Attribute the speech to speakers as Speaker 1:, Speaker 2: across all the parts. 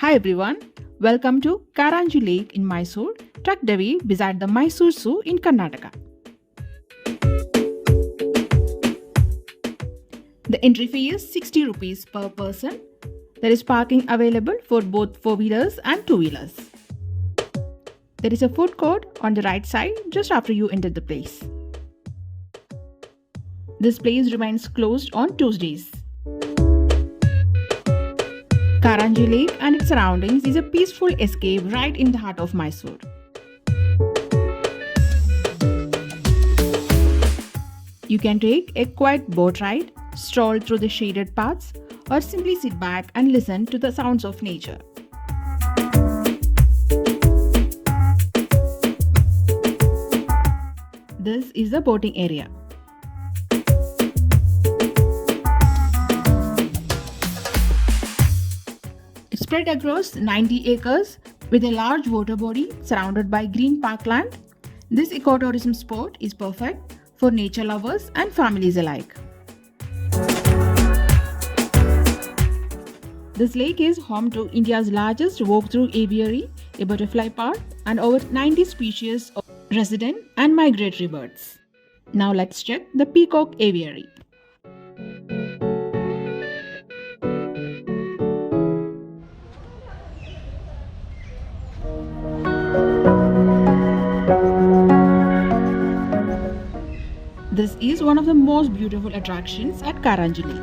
Speaker 1: Hi everyone, welcome to Karanji Lake in Mysore, tucked away beside the Mysore Zoo in Karnataka. The entry fee is 60 rupees per person. There is parking available for both 4-wheelers and 2-wheelers. There is a food court on the right side just after you enter the place. This place remains closed on Tuesdays. Karanji Lake and its surroundings is a peaceful escape right in the heart of Mysore. You can take a quiet boat ride, stroll through the shaded paths, or simply sit back and listen to the sounds of nature. This is the boating area. It's spread across 90 acres with a large water body surrounded by green parkland. This ecotourism spot is perfect for nature lovers and families alike. This lake is home to India's largest walk-through aviary, a butterfly park, and over 90 species of resident and migratory birds. Now let's check the peacock aviary. This is one of the most beautiful attractions at Karanji Lake.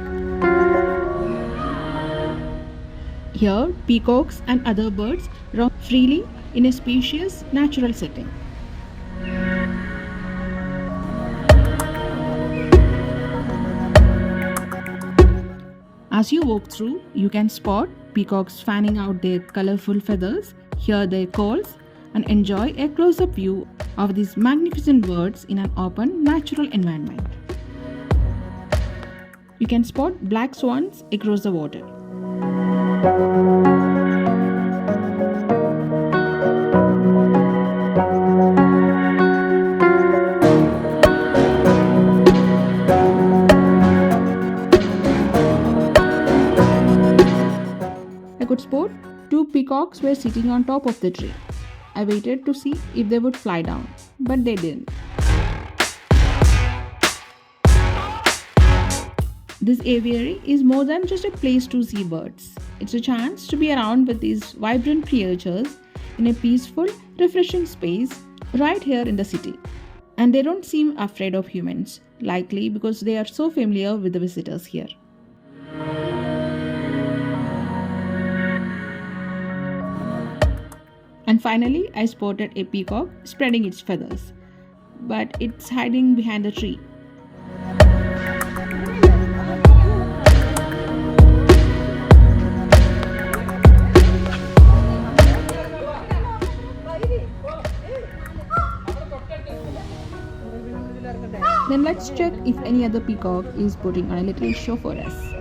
Speaker 1: Here, peacocks and other birds roam freely in a spacious, natural setting. As you walk through, you can spot peacocks fanning out their colorful feathers, hear their calls, and enjoy a close-up view of these magnificent birds in an open, natural environment. You can spot black swans across the water. I could spot 2 peacocks were sitting on top of the tree. I waited to see if they would fly down, but they didn't. This aviary is more than just a place to see birds. It's a chance to be around with these vibrant creatures in a peaceful, refreshing space right here in the city. And they don't seem afraid of humans, likely because they are so familiar with the visitors here. And finally, I spotted a peacock spreading its feathers, but it's hiding behind the tree. Then let's check if any other peacock is putting on a little show for us.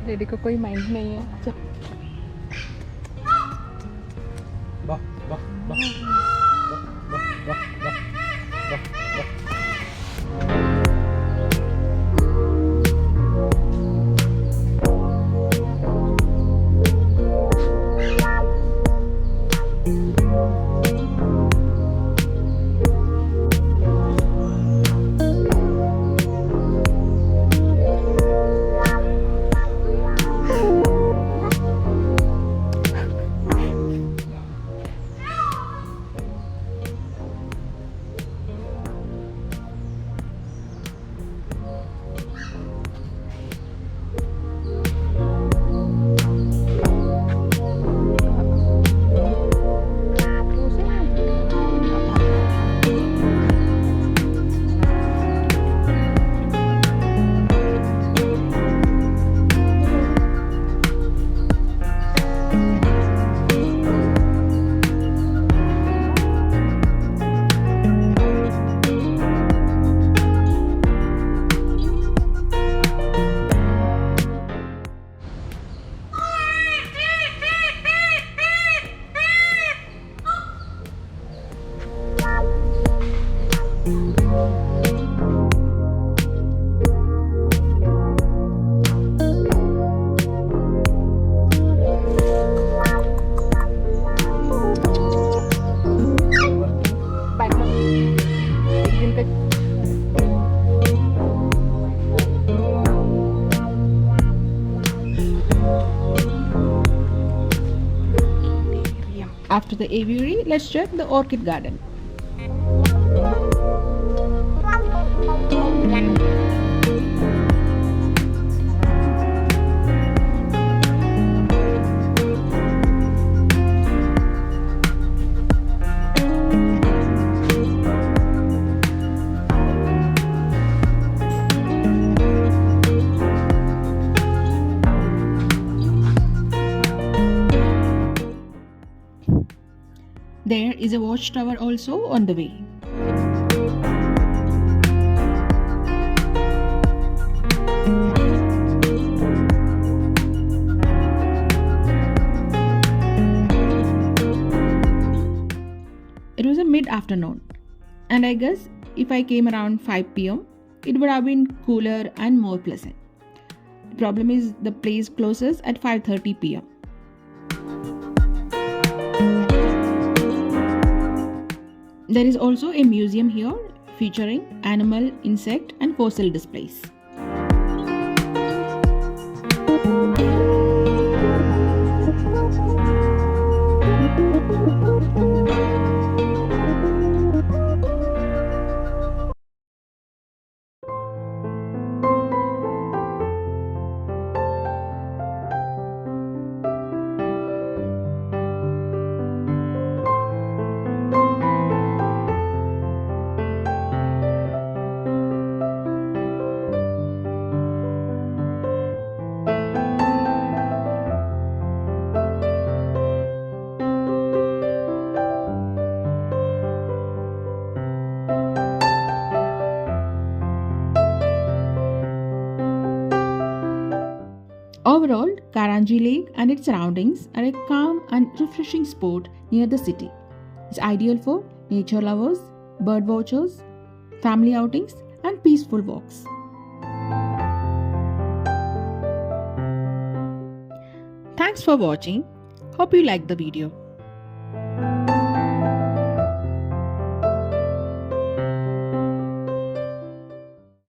Speaker 1: Lady को कोई mind नहीं है. After the aviary, let's check the orchid garden. There is a watchtower also on the way. It was a mid-afternoon, and I guess if I came around 5 pm, it would have been cooler and more pleasant. The problem is the place closes at 5:30 pm. There is also a museum here featuring animal, insect, and fossil displays. Overall, Karanji Lake and its surroundings are a calm and refreshing spot near the city. It's ideal for nature lovers, bird watchers, family outings, and peaceful walks. Thanks for watching. Hope you liked the video.